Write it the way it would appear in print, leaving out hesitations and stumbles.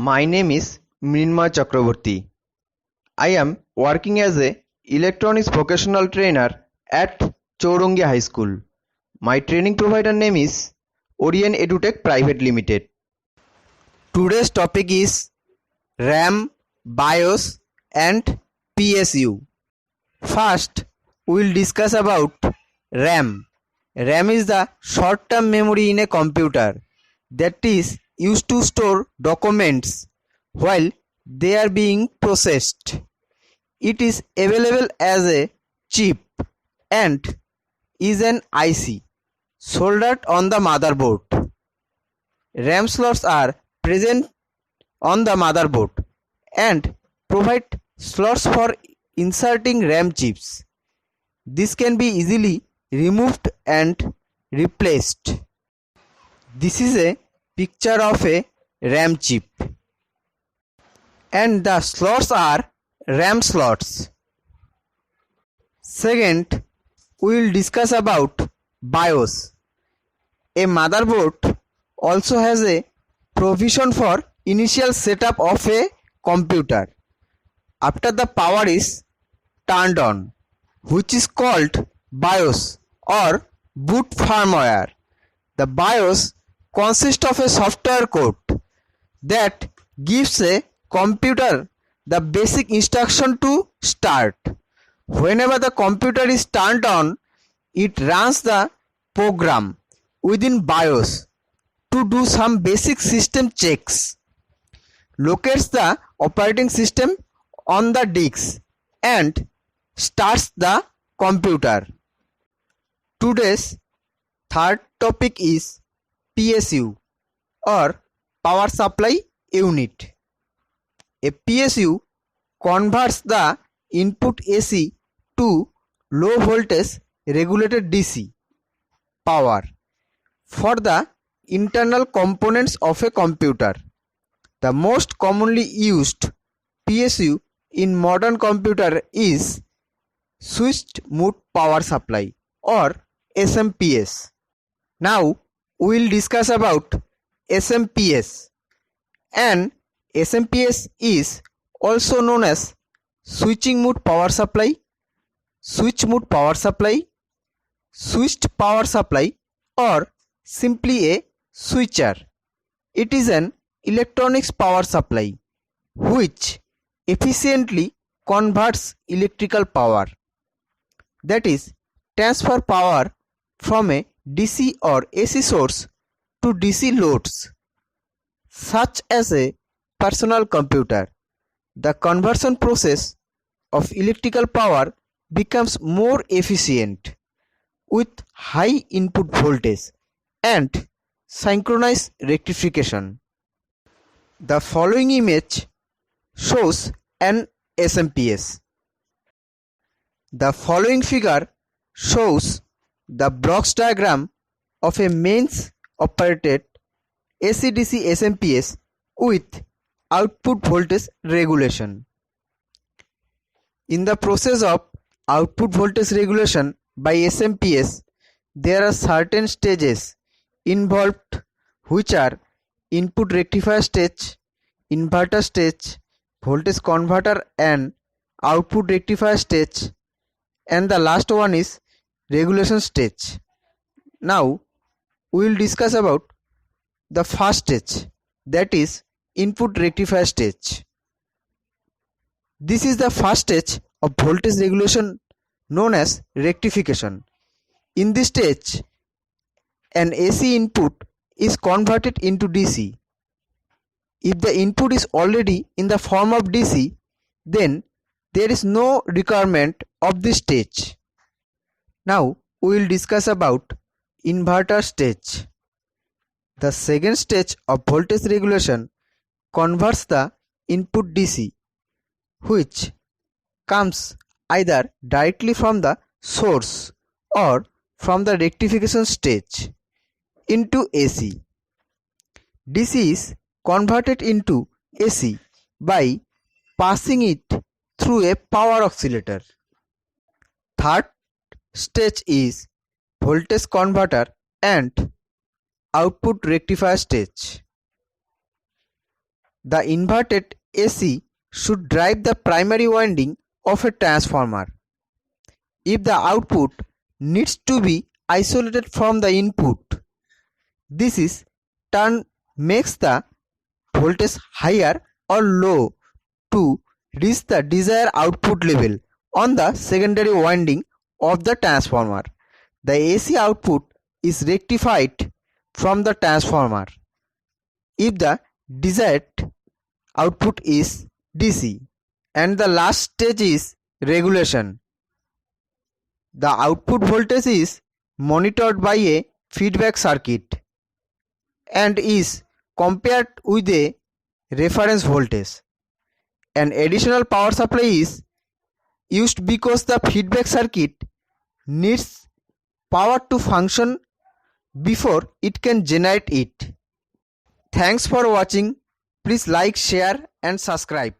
My name is Mrinmoy Chakraborty. I am working as a electronics vocational trainer at Chourangi High School. My training provider name is Orion Edutech Private Limited. Today's topic is RAM, BIOS and PSU. First, we will discuss about RAM. RAM is the short-term memory in a computer that is used to store documents while they are being processed. It is available as a chip and is an IC soldered on the motherboard. RAM slots are present on the motherboard and provide slots for inserting RAM chips. This can be easily removed and replaced. This is a picture of a RAM chip and the slots are RAM slots. Second, we will discuss about BIOS. A motherboard also has a provision for initial setup of a computer after the power is turned on, which is called BIOS or boot firmware. The BIOS consists of a software code that gives a computer the basic instruction to start. Whenever the computer is turned on, it runs the program within BIOS to do some basic system checks, locates the operating system on the disk and starts the computer. Today's third topic is PSU or power supply unit. A PSU converts the input AC to low voltage regulated DC power for the internal components of a computer. The most commonly used PSU in modern computer is switched mode power supply or SMPS. Now we will discuss about SMPS. And SMPS is also known as switching mode power supply, switch mode power supply, switched power supply or simply a switcher. It is an electronics power supply which efficiently converts electrical power, that is transfer power from a DC or AC source to DC loads such as a personal computer. The conversion process of electrical power becomes more efficient with high input voltage and synchronous rectification. The following image shows an SMPS. The following figure shows the blocks diagram of a mains operated AC/DC SMPS with output voltage regulation. In the process of output voltage regulation by SMPS, there are certain stages involved which are input rectifier stage, inverter stage, voltage converter and output rectifier stage, and the last one is regulation stage. Now we will discuss about the first stage, that is input rectifier stage. This is the first stage of voltage regulation known as rectification. In this stage, an AC input is converted into DC. If the input is already in the form of DC, then there is no requirement of this stage. Now we will discuss about inverter stage. The second stage of voltage regulation converts the input DC, which comes either directly from the source or from the rectification stage, into AC. DC is converted into AC by passing it through a power oscillator. Third stage is voltage converter and output rectifier stage. The inverted AC should drive the primary winding of a transformer. If the output needs to be isolated from the input, this is turn makes the voltage higher or low to reach the desired output level on the secondary winding of the transformer. The AC output is rectified from the transformer if the desired output is DC. And the last stage is regulation. The output voltage is monitored by a feedback circuit and is compared with a reference voltage. An additional power supply is used because the feedback circuit needs power to function before it can generate it. Thanks for watching. Please like, share and subscribe.